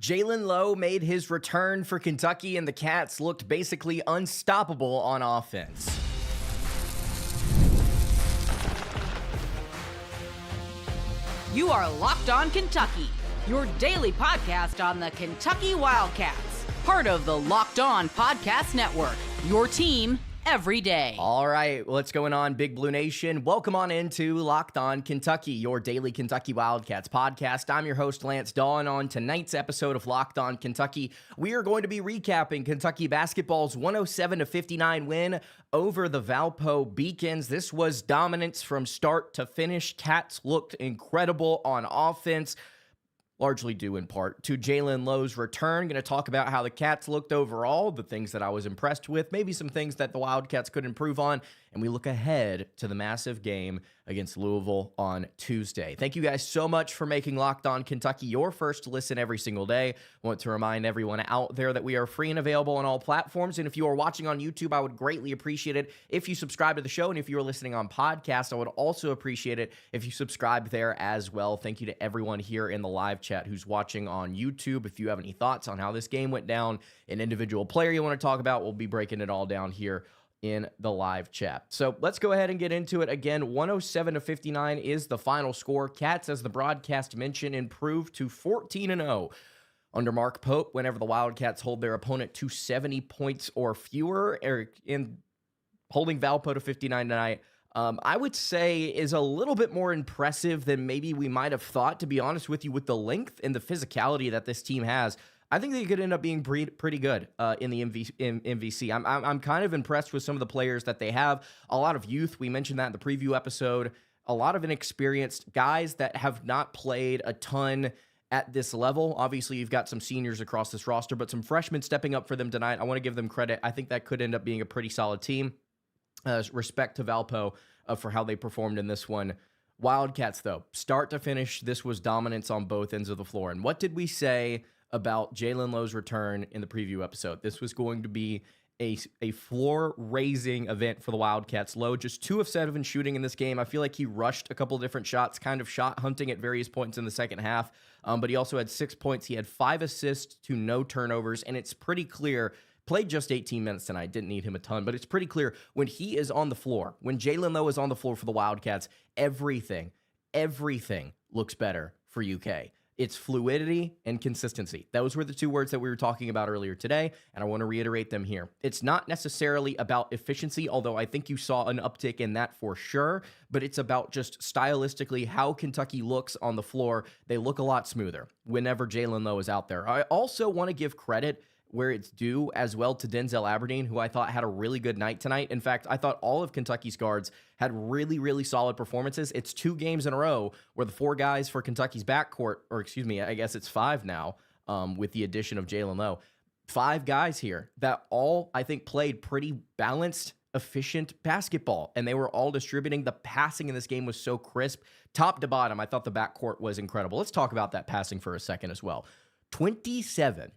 Jaylen Low made his return for Kentucky, and the Cats looked basically unstoppable on offense. You are Locked On Kentucky, your daily podcast on the Kentucky Wildcats, part of the Locked On Podcast Network, your team every day. All right, what's going on, Big Blue Nation? Welcome on into Locked On Kentucky, your daily Kentucky Wildcats podcast. I'm your host, Lance Dawe, and on tonight's episode of Locked On Kentucky, we are going to be recapping Kentucky basketball's 107-59 win over the Valparaiso Beacons. This was dominance from start to finish. Cats looked incredible on offense, largely due in part to Jaylen Low's return. Going to talk about how the Cats looked overall, the things that I was impressed with, maybe some things that the Wildcats could improve on, and we look ahead to the massive game against Louisville on Tuesday. Thank you guys so much for making Locked On Kentucky your first listen every single day. I want to remind everyone out there that we are free and available on all platforms, and if you are watching on YouTube, I would greatly appreciate it if you subscribe to the show, and if you are listening on podcast, I would also appreciate it if you subscribe there as well. Thank you to everyone here in the live chat who's watching on YouTube. If you have any thoughts on how this game went down, an individual player you want to talk about, we'll be breaking it all down here in the live chat. So let's go ahead and get into it. Again, 107-59 is the final score. Cats, as the broadcast mentioned, improved to 14-0 under Mark Pope whenever the Wildcats hold their opponent to 70 points or fewer. In holding Valpo to 59 tonight, I would say is a little bit more impressive than maybe we might have thought, to be honest with you, with the length and the physicality that this team has. I think they could end up being pretty good in the MVC. I'm kind of impressed with some of the players that they have. A lot of youth. We mentioned that in the preview episode. A lot of inexperienced guys that have not played a ton at this level. Obviously, you've got some seniors across this roster, but some freshmen stepping up for them tonight. I want to give them credit. I think that could end up being a pretty solid team. Respect to Valpo for how they performed in this one. Wildcats, though, start to finish, this was dominance on both ends of the floor. And what did we say about Jaylen Low's return in the preview episode? This was going to be a floor-raising event for the Wildcats. Low, just 2 of 7 shooting in this game. I feel like he rushed a couple different shots, kind of shot hunting at various points in the second half, but he also had 6 points. He had 5 assists to no turnovers, and it's pretty clear. Played just 18 minutes tonight, didn't need him a ton, but it's pretty clear when he is on the floor, when Jaylen Low is on the floor for the Wildcats, everything looks better for UK. It's fluidity and consistency. Those were the 2 words that we were talking about earlier today, and I want to reiterate them here. It's not necessarily about efficiency, although I think you saw an uptick in that for sure, but it's about just stylistically how Kentucky looks on the floor. They look a lot smoother whenever Jaylen Low is out there. I also want to give credit where it's due as well to Denzel Aberdeen, who I thought had a really good night tonight. In fact, I thought all of Kentucky's guards had really, really solid performances. It's 2 games in a row where the 4 guys for Kentucky's backcourt, or excuse me, I guess it's 5 now with the addition of Jaylen Low. 5 guys here that all, I think, played pretty balanced, efficient basketball, and they were all distributing. The passing in this game was so crisp. Top to bottom, I thought the backcourt was incredible. Let's talk about that passing for a second as well. 27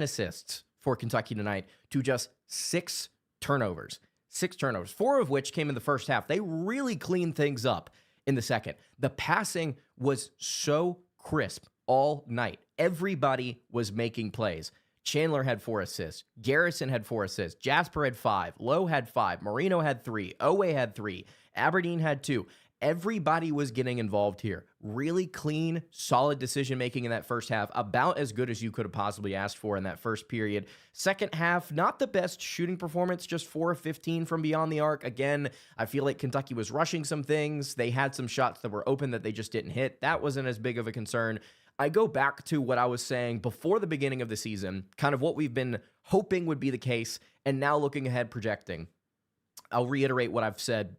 assists for Kentucky tonight to just 6 turnovers. 6 turnovers, 4 of which came in the first half. They really cleaned things up in the second. The passing was so crisp all night. Everybody was making plays. Chandler had 4 assists. Garrison had 4 assists. Jasper had 5. Lowe had 5. Moreno had 3. Oweh had 3. Aberdeen had 2. Everybody was getting involved here. Really clean, solid decision-making in that first half. About as good as you could have possibly asked for in that first period. Second half, not the best shooting performance, just 4 of 15 from beyond the arc. Again, I feel like Kentucky was rushing some things. They had some shots that were open that they just didn't hit. That wasn't as big of a concern. I go back to what I was saying before the beginning of the season, kind of what we've been hoping would be the case, and now looking ahead, projecting. I'll reiterate what I've said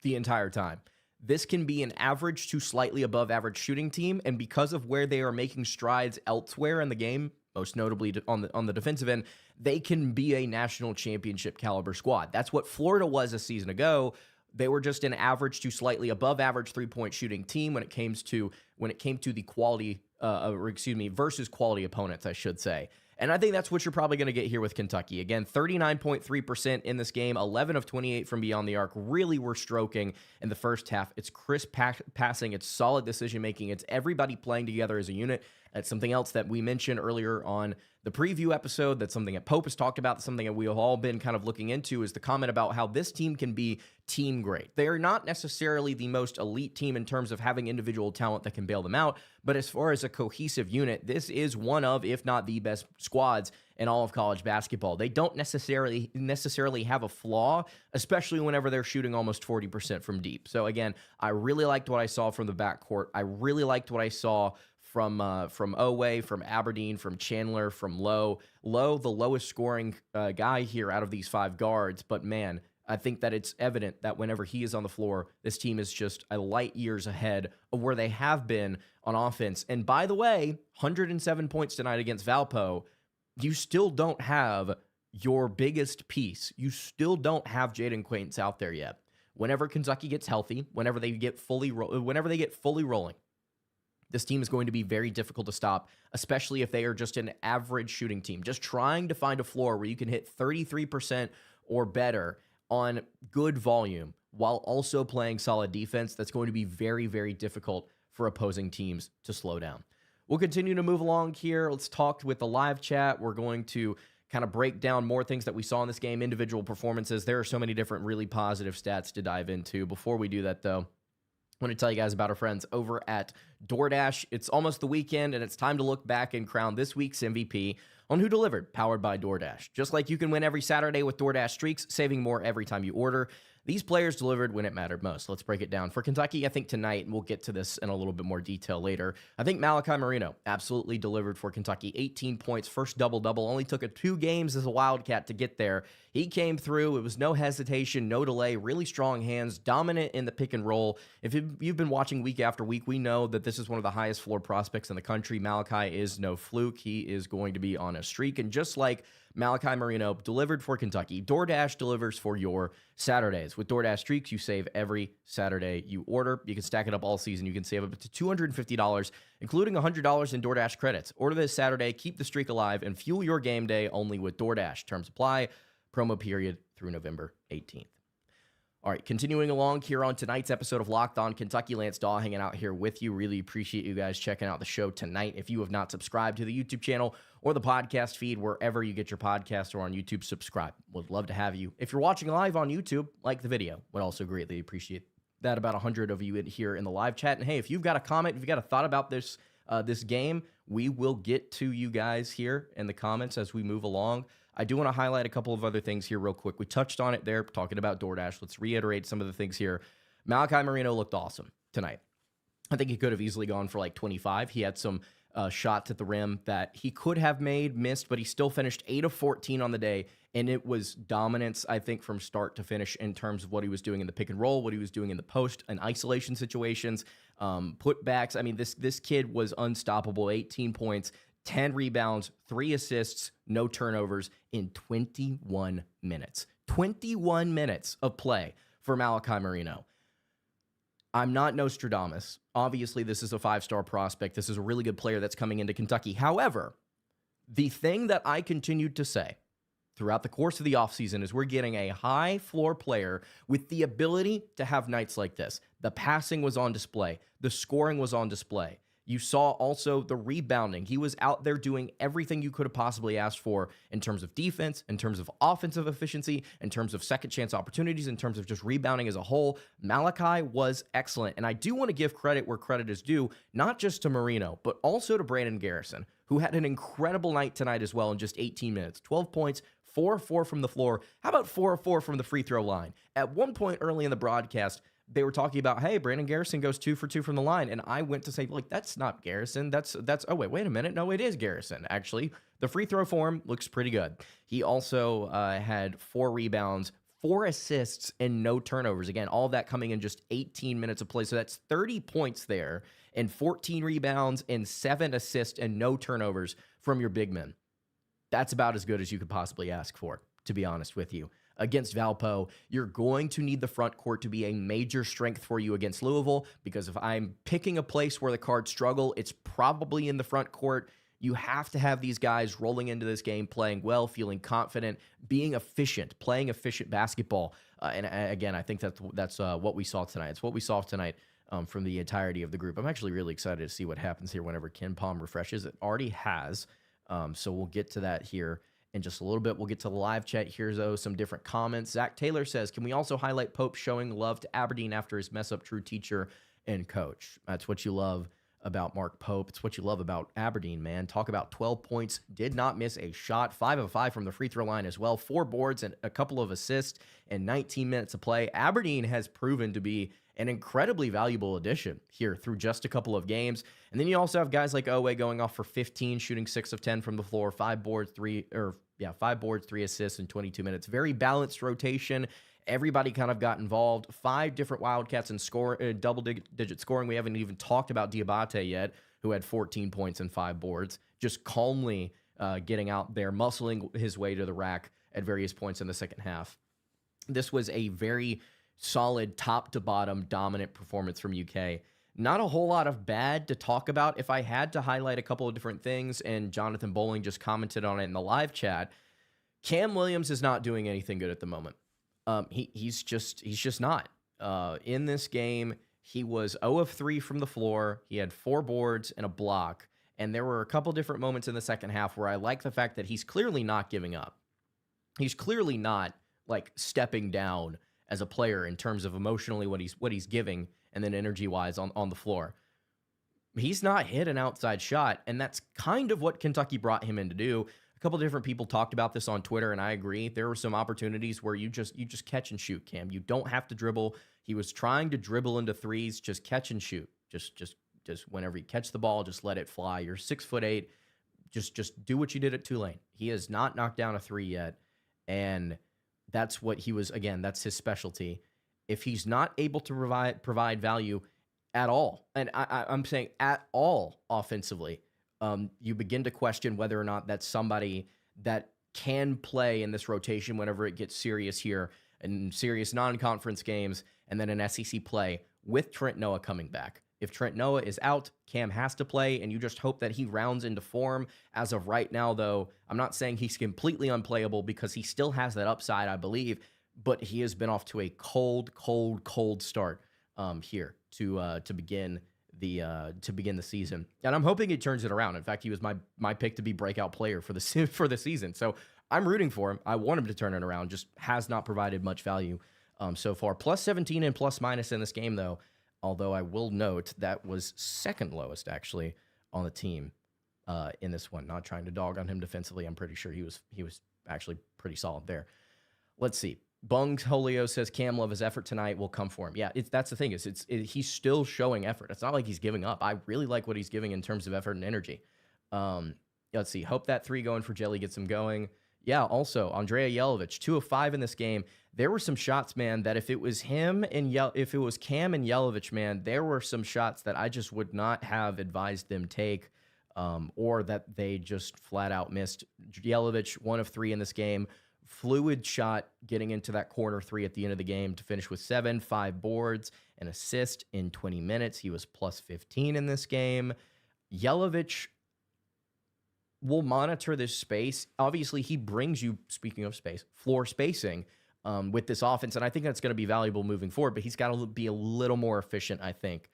the entire time. This can be an average to slightly above average shooting team, and because of where they are making strides elsewhere in the game, most notably on the defensive end, they can be a national championship caliber squad. That's what Florida was a season ago. They were just an average to slightly above average 3-point shooting team when it came to the quality, versus quality opponents, I should say. And I think that's what you're probably going to get here with Kentucky. Again, 39.3% in this game, 11 of 28 from beyond the arc. Really were stroking in the first half. It's crisp passing. It's solid decision-making. It's everybody playing together as a unit. That's something else that we mentioned earlier on the preview episode. That's something that Pope has talked about. That's something that we have all been kind of looking into, is the comment about how this team can be team great. They are not necessarily the most elite team in terms of having individual talent that can bail them out, but as far as a cohesive unit, this is one of, if not the best squads in all of college basketball. They don't necessarily have a flaw, especially whenever they're shooting almost 40% from deep. So again, I really liked what I saw from the backcourt. I really liked what I saw from Oweh, from Aberdeen, from Chandler, from Lowe. Lowe, the lowest scoring guy here out of these 5 guards, but man, I think that it's evident that whenever he is on the floor, this team is just a light years ahead of where they have been on offense. And by the way, 107 points tonight against Valpo. You still don't have your biggest piece. You still don't have Jaden Quaintance out there yet. Whenever Kentucky gets healthy, whenever they get fully rolling, this team is going to be very difficult to stop, especially if they are just an average shooting team. Just trying to find a floor where you can hit 33% or better on good volume while also playing solid defense, that's going to be very, very difficult for opposing teams to slow down. We'll continue to move along here. Let's talk with the live chat. We're going to kind of break down more things that we saw in this game, individual performances. There are so many different really positive stats to dive into. Before we do that, though, I want to tell you guys about our friends over at DoorDash. It's almost the weekend, and it's time to look back and crown this week's MVP on Who Delivered, powered by DoorDash. Just like you can win every Saturday with DoorDash Streaks, saving more every time you order, these players delivered when it mattered most. Let's break it down. For Kentucky, I think tonight, and we'll get to this in a little bit more detail later, I think Malachi Moreno absolutely delivered for Kentucky. 18 points, first double-double. Only took 2 games as a Wildcat to get there. He came through. It was no hesitation, no delay, really strong hands, dominant in the pick and roll. If you've been watching week after week, we know that this is one of the highest floor prospects in the country. Malachi is no fluke. He is going to be on a streak. And just like Malachi Moreno delivered for Kentucky, DoorDash delivers for your Saturdays. With DoorDash Streaks, you save every Saturday you order. You can stack it up all season. You can save up to $250, including $100 in DoorDash credits. Order this Saturday, keep the streak alive, and fuel your game day only with DoorDash. Terms apply. Promo period through November 18th. All right, continuing along here on tonight's episode of Locked On Kentucky, Lance Dawe hanging out here with you. Really appreciate you guys checking out the show tonight. If you have not subscribed to the YouTube channel or the podcast feed, wherever you get your podcast or on YouTube, subscribe. Would love to have you. If you're watching live on YouTube, like the video. Would also greatly appreciate that. About 100 of you here in the live chat. And hey, if you've got a comment, if you've got a thought about this game, we will get to you guys here in the comments as we move along. I do want to highlight a couple of other things here real quick. We touched on it there, talking about DoorDash. Let's reiterate some of the things here. Malachi Moreno looked awesome tonight. I think he could have easily gone for like 25. He had some shots at the rim that he could have missed, but he still finished 8 of 14 on the day, and it was dominance, I think, from start to finish in terms of what he was doing in the pick and roll, what he was doing in the post and isolation situations, putbacks. I mean, this kid was unstoppable. 18 points, 10 rebounds, 3 assists, no turnovers in 21 minutes. 21 minutes of play for Malachi Moreno. I'm not Nostradamus. Obviously, this is a 5-star prospect. This is a really good player that's coming into Kentucky. However, the thing that I continued to say throughout the course of the offseason is we're getting a high-floor player with the ability to have nights like this. The passing was on display. The scoring was on display. You saw also the rebounding. He was out there doing everything you could have possibly asked for in terms of defense, in terms of offensive efficiency, in terms of second chance opportunities, in terms of just rebounding as a whole. Malachi was excellent. And I do want to give credit where credit is due, not just to Moreno, but also to Brandon Garrison, who had an incredible night tonight as well in just 18 minutes. 12 points, 4-4 from the floor. How about 4-4 from the free throw line? At one point early in the broadcast, they were talking about, hey, Brandon Garrison goes 2 for 2 from the line. And I went to say, like, that's not Garrison. Oh, wait a minute. No, it is Garrison. Actually, the free throw form looks pretty good. He also had 4 rebounds, 4 assists, and no turnovers. Again, all of that coming in just 18 minutes of play. So that's 30 points there and 14 rebounds and 7 assists and no turnovers from your big men. That's about as good as you could possibly ask for, to be honest with you. Against Valpo, you're going to need the front court to be a major strength for you against Louisville, because if I'm picking a place where the Cards struggle, it's probably in the front court. You have to have these guys rolling into this game, playing well, feeling confident, being efficient, playing efficient basketball. And again, I think that's what we saw tonight. It's what we saw tonight from the entirety of the group. I'm actually really excited to see what happens here whenever Ken Palm refreshes. It already has. So we'll get to that here in just a little bit. We'll get to the live chat. Here's some different comments. Zach Taylor says, can we also highlight Pope showing love to Aberdeen after his mess up, true teacher and coach? That's what you love about Mark Pope. It's what you love about Aberdeen, man. Talk about 12 points, did not miss a shot, 5 of 5 from the free throw line as well, 4 boards and a couple of assists and 19 minutes of play. Aberdeen has proven to be an incredibly valuable addition here through just a couple of games. And then you also have guys like Oweh going off for 15, shooting 6 of 10 from the floor, 5 boards, 3 assists in 22 minutes. Very balanced rotation. Everybody kind of got involved. 5 different Wildcats in double-digit scoring. We haven't even talked about Diabate yet, who had 14 points and 5 boards, just calmly getting out there, muscling his way to the rack at various points in the second half. This was a very solid top-to-bottom dominant performance from UK. Not a whole lot of bad to talk about. If I had to highlight a couple of different things, and Jonathan Bowling just commented on it in the live chat, Cam Williams is not doing anything good at the moment. He's just not. In this game, he was 0 of 3 from the floor. He had 4 boards and a block. And there were a couple different moments in the second half where I like the fact that he's clearly not giving up. He's clearly not like stepping down as a player in terms of emotionally what he's giving and then energy-wise on the floor. He's not hit an outside shot, and that's kind of what Kentucky brought him in to do. A couple different people talked about this on Twitter, and I agree. There were some opportunities where you just catch and shoot, Cam. You don't have to dribble. He was trying to dribble into threes, just catch and shoot. Just whenever you catch the ball, just let it fly. You're 6'8". Just do what you did at Tulane. He has not knocked down a 3 yet, and that's what he was. Again, that's his specialty. If he's not able to provide value at all, and I'm saying at all offensively, you begin to question whether or not that's somebody that can play in this rotation whenever it gets serious here in serious non-conference games and then an SEC play with Trent Noah coming back. If Trent Noah is out, Cam has to play, and you just hope that he rounds into form. As of right now, though, I'm not saying he's completely unplayable because he still has that upside, I believe, but he has been off to a cold start here to begin the season, and I'm hoping he turns it around. In fact, he was my pick to be breakout player for the season, so I'm rooting for him. I want him to turn it around. Just has not provided much value so far. Plus 17 and plus minus in this game, though. Although I will note that was second lowest actually on the team in this one. Not trying to dog on him defensively. I'm pretty sure he was actually pretty solid there. Let's see. Bungs Holio says Cam Love, his effort tonight will come for him. Yeah, that's the thing is he's still showing effort. It's not like he's giving up. I really like what he's giving in terms of effort and energy. Let's see. Hope that 3 going for Jelly gets him going. Yeah, also, Andrea Jelovic, 2 of 5 in this game. There were some shots, man, that if it was him and if it was Cam and Jelovic, man, there were some shots that I just would not have advised them take or that they just flat out missed. Jelovic, 1 of 3 in this game. Fluid shot getting into that corner 3 at the end of the game to finish with 7, 5 boards, an assist in 20 minutes. He was plus 15 in this game. Jelovic will monitor this space. Obviously, he brings you, speaking of space, floor spacing with this offense, and I think that's going to be valuable moving forward, but he's got to be a little more efficient, I think,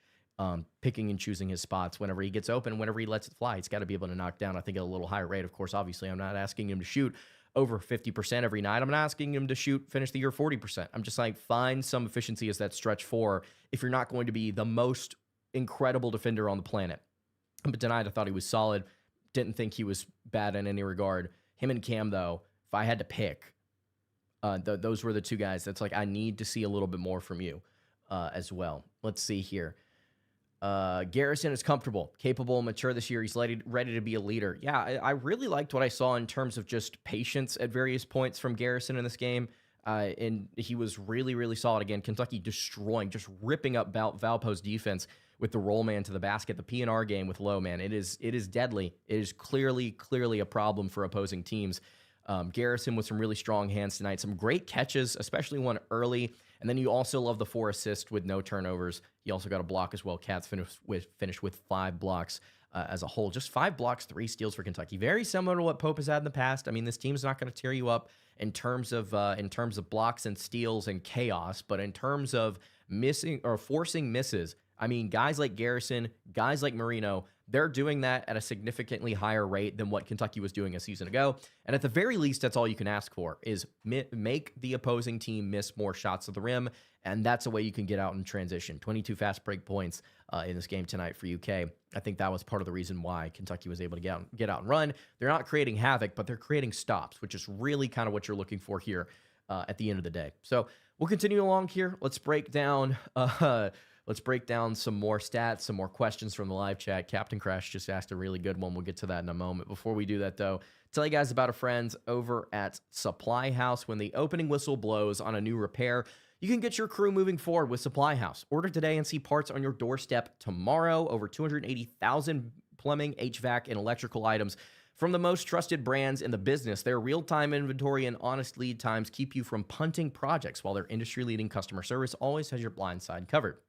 picking and choosing his spots whenever he gets open, whenever he lets it fly. He's got to be able to knock down, I think, at a little higher rate. Of course, obviously, I'm not asking him to shoot over 50% every night. I'm not asking him to finish the year 40%. I'm just like, find some efficiency as that stretch 4 if you're not going to be the most incredible defender on the planet. But tonight, I thought he was solid. Didn't think he was bad in any regard. Him and Cam, though, if I had to pick, those were the 2 guys that's like, I need to see a little bit more from you as well. Let's see here. Garrison is comfortable, capable, and mature this year. He's ready to be a leader. Yeah, I really liked what I saw in terms of just patience at various points from Garrison in this game. And he was really, really solid. Again, Kentucky destroying, just ripping up Valpo's defense with the roll man to the basket. The P&R game with Lowe, man, it is deadly. It is clearly a problem for opposing teams. Garrison with some really strong hands tonight. Some great catches, especially one early. And then you also love the 4 assists with no turnovers. He also got a block as well. Cats finished with 5 blocks. as a whole. Just 5 blocks, 3 steals for Kentucky. Very similar to what Pope has had in the past. I mean, this team's not going to tear you up in terms of blocks and steals and chaos, but in terms of missing or forcing misses, I mean, guys like Garrison, guys like Moreno, they're doing that at a significantly higher rate than what Kentucky was doing a season ago. And at the very least, that's all you can ask for, is make the opposing team miss more shots at the rim. And that's a way you can get out in transition. 22 fast break points in this game tonight for UK. I think that was part of the reason why Kentucky was able to get out and run. They're not creating havoc, but they're creating stops, which is really kind of what you're looking for here at the end of the day. So we'll continue along here. Let's break down some more stats, some more questions from the live chat. Captain Crash just asked a really good one. We'll get to that in a moment. Before we do that, though, tell you guys about our friends over at Supply House. When the opening whistle blows on a new repair, you can get your crew moving forward with Supply House. Order today and see parts on your doorstep tomorrow. Over 280,000 plumbing, HVAC, and electrical items from the most trusted brands in the business. Their real-time inventory and honest lead times keep you from punting projects, while their industry-leading customer service always has your blind side covered.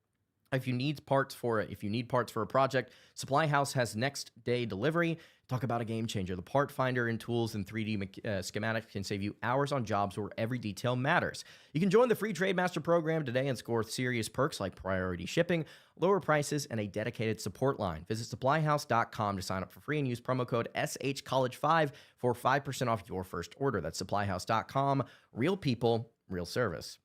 If you need parts for a project, Supply House has next day delivery. Talk about a game changer. The part finder and tools and 3D schematics can save you hours on jobs where every detail matters. You can join the free Trademaster program today and score serious perks like priority shipping, lower prices, and a dedicated support line. Visit supplyhouse.com to sign up for free and use promo code SHCollege5 for 5% off your first order. That's supplyhouse.com. Real people, real service.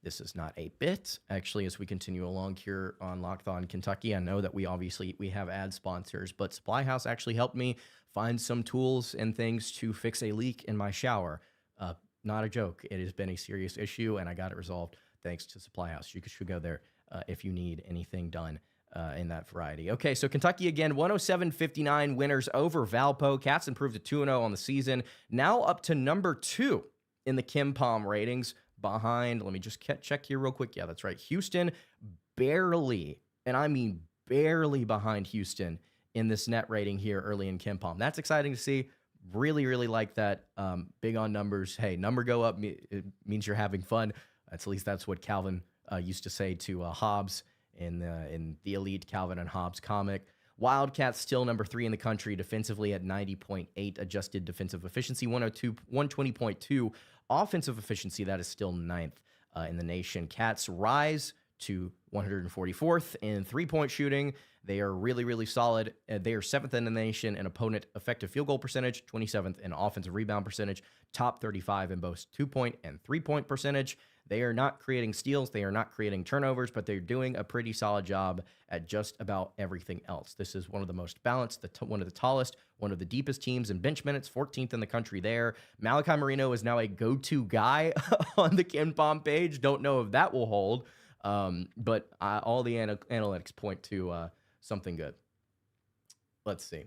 This is not a bit. Actually, as we continue along here on Locked On Kentucky, I know that we have ad sponsors, but Supply House actually helped me find some tools and things to fix a leak in my shower. Not a joke. It has been a serious issue, and I got it resolved thanks to Supply House. You should go there if you need anything done in that variety. Okay, so Kentucky again, 107-59 winners over Valpo. Cats improved to 2-0 on the season, now up to number 2 in the KenPom ratings. Behind, let me just check here real quick. Yeah, that's right. Houston barely, and I mean barely behind Houston in this net rating here early in KenPom. That's exciting to see. Really, really like that. Big on numbers. Hey, number go up, it means you're having fun. At least that's what Calvin used to say to Hobbs in the elite Calvin and Hobbs comic. Wildcats still number 3 in the country defensively at 90.8 adjusted defensive efficiency, 120.2 offensive efficiency. That is still 9th in the nation. Cats rise to 144th in three-point shooting. They are really, really solid. They are 7th in the nation in opponent effective field goal percentage, 27th in offensive rebound percentage, top 35 in both 2-point and 3-point percentage. They are not creating steals. They are not creating turnovers, but they're doing a pretty solid job at just about everything else. This is one of the most balanced, one of the tallest, one of the deepest teams in bench minutes, 14th in the country there. Malachi Moreno is now a go-to guy on the KenPom page. Don't know if that will hold, but all the analytics point to something good. Let's see.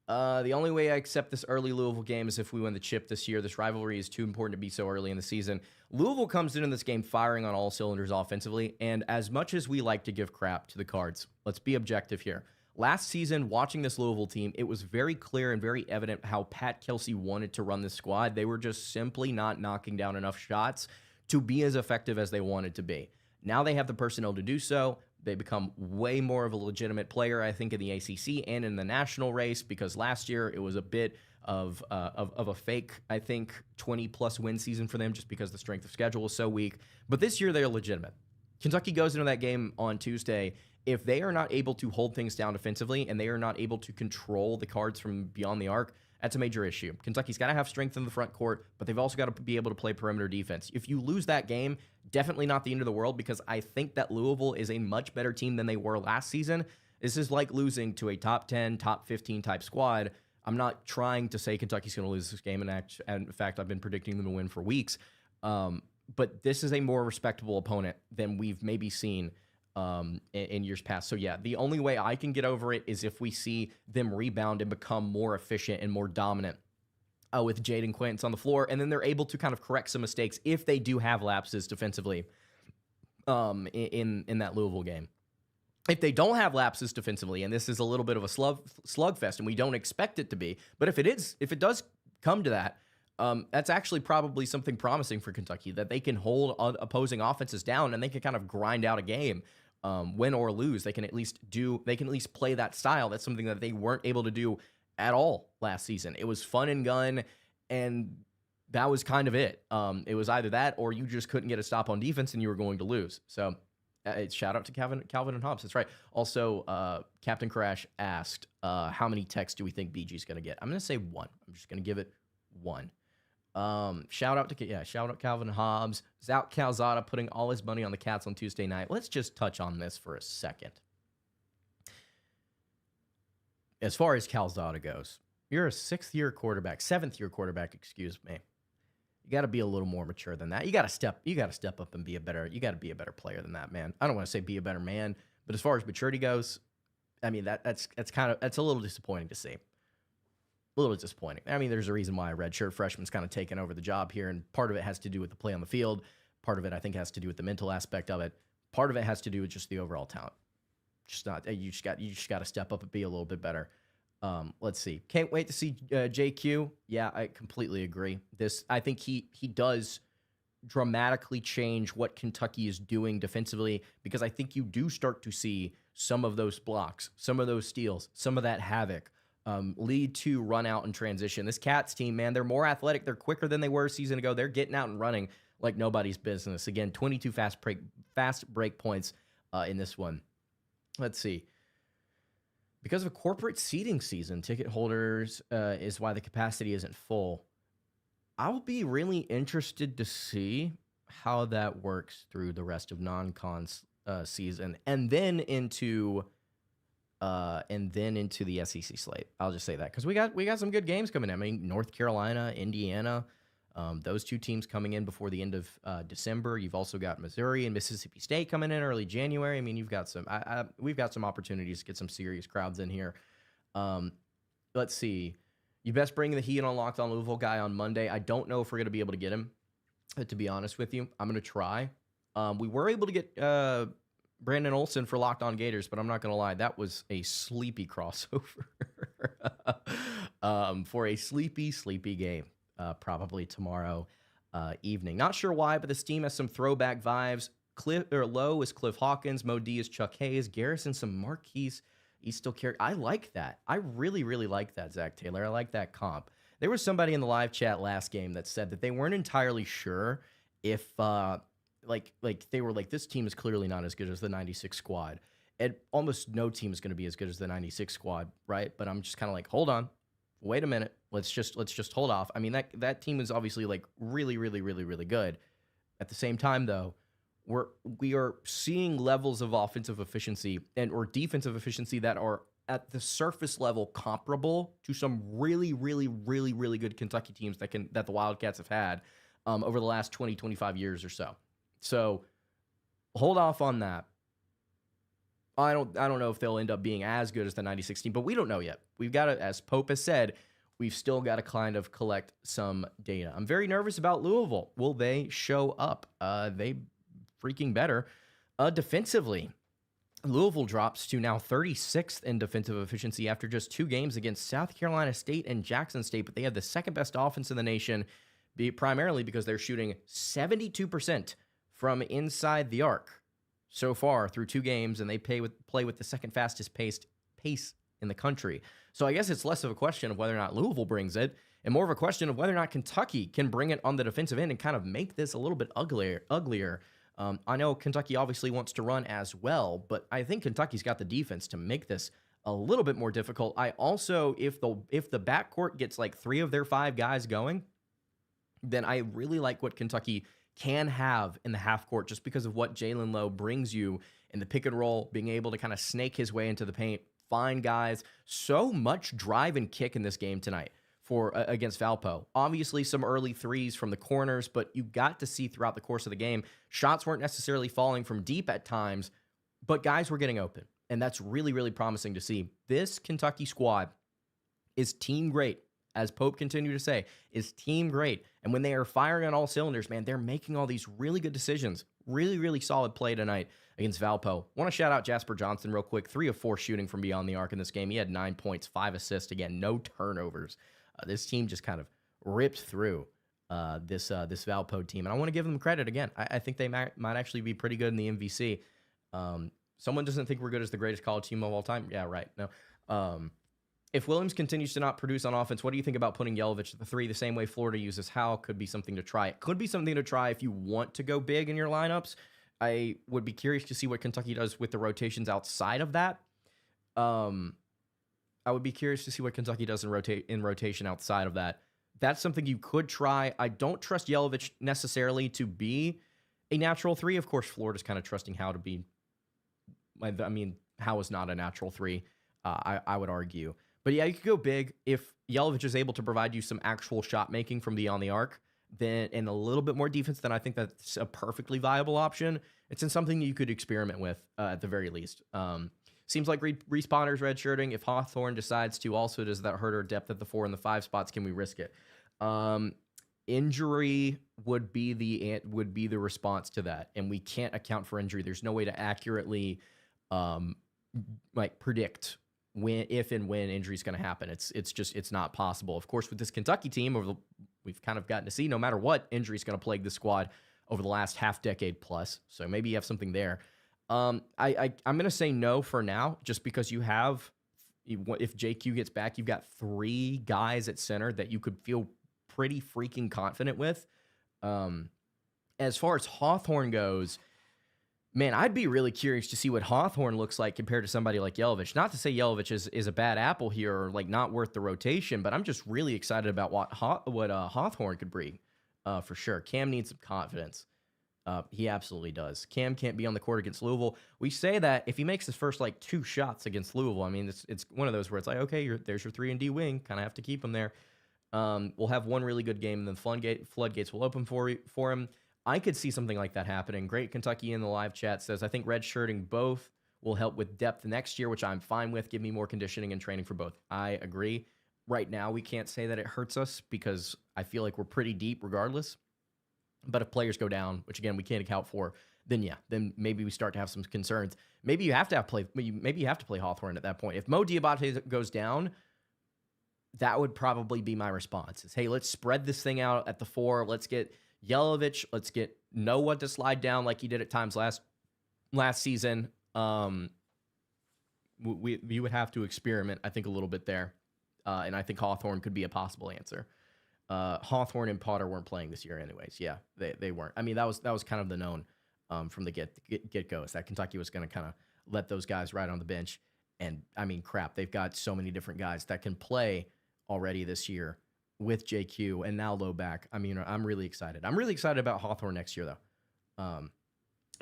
The only way I accept this early Louisville game is if we win the chip this year. This rivalry is too important to be so early in the season. Louisville comes into this game firing on all cylinders offensively, and as much as we like to give crap to the Cards, let's be objective here. Last season, watching this Louisville team, it was very clear and very evident how Pat Kelsey wanted to run this squad. They were just simply not knocking down enough shots to be as effective as they wanted to be. Now they have the personnel to do so. They become way more of a legitimate player, I think, in the ACC and in the national race, because last year it was a bit of a fake, I think, 20-plus win season for them just because the strength of schedule was so weak. But this year they're legitimate. Kentucky goes into that game on Tuesday. If they are not able to hold things down defensively and they are not able to control the Cards from beyond the arc, that's a major issue. Kentucky's got to have strength in the front court, but they've also got to be able to play perimeter defense. If you lose that game, definitely not the end of the world, because I think that Louisville is a much better team than they were last season. This is like losing to a top 10, top 15 type squad. I'm not trying to say Kentucky's going to lose this game, and in fact, I've been predicting them to win for weeks. But this is a more respectable opponent than we've maybe seen in years past. So yeah, the only way I can get over it is if we see them rebound and become more efficient and more dominant with Jaden Quintz on the floor, and then they're able to kind of correct some mistakes if they do have lapses defensively in that Louisville game. If they don't have lapses defensively, and this is a little bit of a slugfest, and we don't expect it to be, but if it does come to that, that's actually probably something promising for Kentucky, that they can hold opposing offenses down and they can kind of grind out a game. Win or lose, they can at least play that style. That's something that they weren't able to do at all last season. It was fun and gun, and that was kind of it. It was either that or you just couldn't get a stop on defense and you were going to lose. So shout out to Calvin and Hobbs. That's right. Also, Captain Crash asked, how many texts do we think BG's going to get? I'm going to say 1. I'm just going to give it 1. Shout out Calvin and Hobbs. Zout Calzada putting all his money on the Cats on Tuesday night. Let's just touch on this for a second. As far as Calzada goes, you're a 7th-year quarterback, excuse me. You got to be a little more mature than that. You got to step up and be a better player than that, man. I don't want to say be a better man, but as far as maturity goes, I mean, that's a little disappointing to see. A little disappointing. I mean, there's a reason why a redshirt freshman's kind of taken over the job here, and part of it has to do with the play on the field. Part of it, I think, has to do with the mental aspect of it. Part of it has to do with just the overall talent. You just got to step up and be a little bit better. Let's see. Can't wait to see JQ. Yeah, I completely agree. I think he does dramatically change what Kentucky is doing defensively, because I think you do start to see some of those blocks, some of those steals, some of that havoc lead to run out and transition. This Cats team, man, they're more athletic. They're quicker than they were a season ago. They're getting out and running like nobody's business. Again, 22 fast break points in this one. Let's see. Because of a corporate seating season, ticket holders is why the capacity isn't full. I will be really interested to see how that works through the rest of non-con season, and then into the SEC slate. I'll just say that because we got some good games coming in. I mean, North Carolina, Indiana, those 2 teams coming in before the end of December. You've also got Missouri and Mississippi State coming in early January. I mean, you've got some. We've got some opportunities to get some serious crowds in here. Let's see. You best bring the heat on Locked On Louisville guy on Monday. I don't know if we're going to be able to get him, to be honest with you. I'm going to try. We were able to get Brandon Olson for Locked On Gators, but I'm not going to lie. That was a sleepy crossover for a sleepy game, probably tomorrow evening. Not sure why, but this team has some throwback vibes. Lowe is Cliff Hawkins. Mo D is Chuck Hayes. Garrison, some Marquise. He's still carrying. I like that. I really, really like that, Zach Taylor. I like that comp. There was somebody in the live chat last game that said that they weren't entirely sure if, they were like, this team is clearly not as good as the 96 squad. And almost no team is going to be as good as the 96 squad, right? But I'm just kind of like, hold on. Wait a minute. Let's just hold off. I mean, that team is obviously like really, really, really, really good. At the same time, though, we are seeing levels of offensive efficiency or defensive efficiency that are at the surface level comparable to some really, really, really, really good Kentucky teams that the Wildcats have had over the last 20, 25 years or so. So hold off on that. I don't know if they'll end up being as good as the 96 team, but we don't know yet. We've got to, as Pope has said, we've still got to kind of collect some data. I'm very nervous about Louisville. Will they show up? They freaking better. Defensively, Louisville drops to now 36th in defensive efficiency after just 2 games against South Carolina State and Jackson State, but they have the second best offense in the nation, primarily because they're shooting 72% from inside the arc so far through 2 games, and they play with the second fastest pace in the country. So I guess it's less of a question of whether or not Louisville brings it, and more of a question of whether or not Kentucky can bring it on the defensive end and kind of make this a little bit uglier. I know Kentucky obviously wants to run as well, but I think Kentucky's got the defense to make this a little bit more difficult. I also, if the backcourt gets like 3 of their 5 guys going, then I really like what Kentucky can have in the half court just because of what Jaylen Low brings you in the pick and roll, being able to kind of snake his way into the paint, find guys. So much drive and kick in this game tonight against Valpo. Obviously some early threes from the corners, but you got to see throughout the course of the game, shots weren't necessarily falling from deep at times, but guys were getting open. And that's really, really promising to see. This Kentucky squad is team great. As Pope continued to say, is team great. And when they are firing on all cylinders, man, they're making all these really good decisions. Really, really solid play tonight against Valpo. Want to shout out Jasper Johnson real quick. 3 of 4 shooting from beyond the arc in this game. He had 9 points, 5 assists. Again, no turnovers. This team just kind of ripped through this Valpo team. And I want to give them credit again. I think they might actually be pretty good in the MVC. Someone doesn't think we're good as the greatest college team of all time. Yeah, right. No. If Williams continues to not produce on offense, what do you think about putting Yelovich at the 3 the same way Florida uses Howell? Could be something to try. It could be something to try if you want to go big in your lineups. I would be curious to see what Kentucky does with the rotations outside of that. I would be curious to see what Kentucky does in rotation outside of that. That's something you could try. I don't trust Yelovich necessarily to be a natural 3. Of course, Florida's kind of trusting Howell to be. I mean, Howell is not a natural 3. I would argue. But yeah, you could go big if Yelovich is able to provide you some actual shot making from beyond the arc, then and a little bit more defense. Then I think that's a perfectly viable option. It's in something you could experiment with at the very least. Seems like Respawners redshirting. If Hawthorne decides to, also does that hurt our depth at the 4 and the 5 spots? Can we risk it? Injury would be the response to that, and we can't account for injury. There's no way to accurately predict if and when injury is going to happen. It's not possible. Of course, with this Kentucky team, we've kind of gotten to see no matter what, injury is going to plague the squad over the last half decade plus. So maybe you have something there. I'm going to say no for now, just because if JQ gets back, you've got 3 guys at center that you could feel pretty freaking confident with. As far as Hawthorne goes, man, I'd be really curious to see what Hawthorne looks like compared to somebody like Yelovich. Not to say Yelovich is a bad apple here or like not worth the rotation, but I'm just really excited about what Hawthorne could bring for sure. Cam needs some confidence. He absolutely does. Cam can't be on the court against Louisville. We say that if he makes his first 2 shots against Louisville, I mean, it's one of those where it's like, okay, there's your 3-and-D wing. Kind of have to keep him there. We'll have one really good game, and then floodgates will open for him. I could see something like that happening. Great Kentucky in the live chat says, I think redshirting both will help with depth next year, which I'm fine with. Give me more conditioning and training for both. I agree. Right now, we can't say that it hurts us because I feel like we're pretty deep regardless. But if players go down, which again we can't account for, then maybe we start to have some concerns. Maybe you have to play Hawthorne at that point. If Mo Diabate goes down, that would probably be my response. Is hey, let's spread this thing out at the 4. Let's get Yelovich. Let's get Noah to slide down like he did at times last season. We would have to experiment, I think, a little bit there, and I think Hawthorne could be a possible answer. Hawthorne and Potter weren't playing this year anyways. Yeah, they weren't. I mean, that was kind of the known from the get-go, is that Kentucky was going to kind of let those guys ride on the bench. And, I mean, crap, they've got so many different guys that can play already this year with JQ and now Lowe back. I mean, I'm really excited. I'm really excited about Hawthorne next year, though.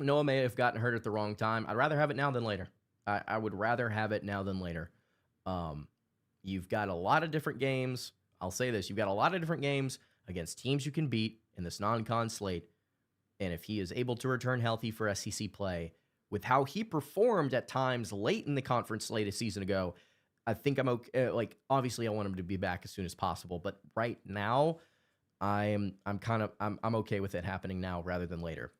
Noah may have gotten hurt at the wrong time. I'd rather have it now than later. I would rather have it now than later. You've got a lot of different games. I'll say this. You've got a lot of different games against teams you can beat in this non-con slate. And if he is able to return healthy for SEC play, with how he performed at times late in the conference slate a season ago, I think I'm okay. Obviously, I want him to be back as soon as possible. But right now, I'm okay with it happening now rather than later.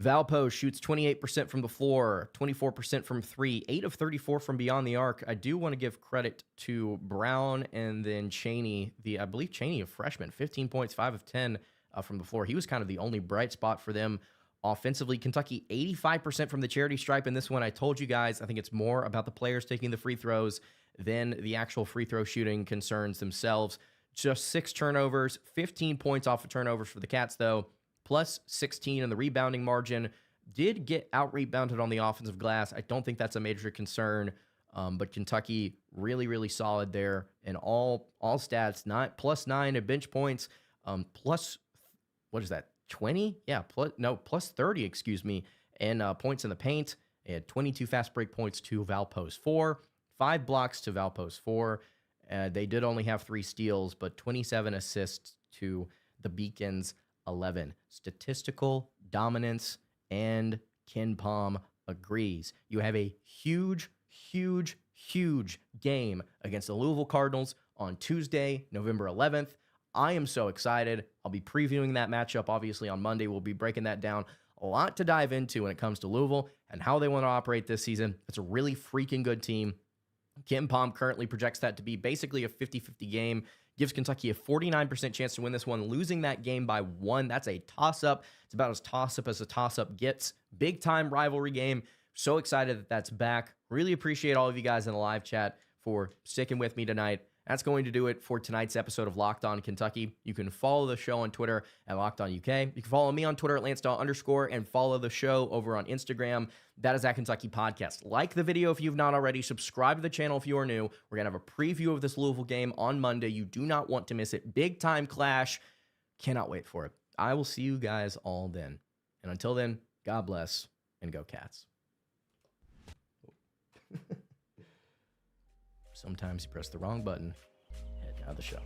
Valpo shoots 28% from the floor, 24% from 3, 8 of 34 from beyond the arc. I do want to give credit to Brown and then Chaney, I believe Chaney, a freshman, 15 points, 5 of 10 from the floor. He was kind of the only bright spot for them offensively. Kentucky, 85% from the charity stripe in this one. I told you guys, I think it's more about the players taking the free throws than the actual free throw shooting concerns themselves. Just 6 turnovers, 15 points off of turnovers for the Cats, though. Plus 16 in the rebounding margin. Did get out-rebounded on the offensive glass. I don't think that's a major concern, but Kentucky really, really solid there in all stats. Plus 9 at bench points, plus, what is that, 20? Yeah, plus 30, excuse me, and points in the paint. They had 22 fast break points to Valpo's 4, 5 blocks to Valpo's 4. They did only have 3 steals, but 27 assists to the Beacons' 11. Statistical dominance, and Ken Palm agrees. You have a huge, huge, huge game against the Louisville Cardinals on Tuesday, November 11th. I am so excited. I'll be previewing that matchup, obviously, on Monday. We'll be breaking that down. A lot to dive into when it comes to Louisville and how they want to operate this season. It's a really freaking good team. Ken Palm currently projects that to be basically a 50-50 game. Gives Kentucky a 49% chance to win this one. Losing that game by 1, that's a toss-up. It's about as toss-up as a toss-up gets. Big-time rivalry game. So excited that that's back. Really appreciate all of you guys in the live chat for sticking with me tonight. That's going to do it for tonight's episode of Locked On Kentucky. You can follow the show on Twitter at Locked On UK. You can follow me on Twitter at @LanceDawe_ and follow the show over on Instagram. That is at Kentucky Podcast. Like the video if you've not already. Subscribe to the channel if you are new. We're going to have a preview of this Louisville game on Monday. You do not want to miss it. Big time clash. Cannot wait for it. I will see you guys all then. And until then, God bless and go Cats. Sometimes you press the wrong button, head out of the show.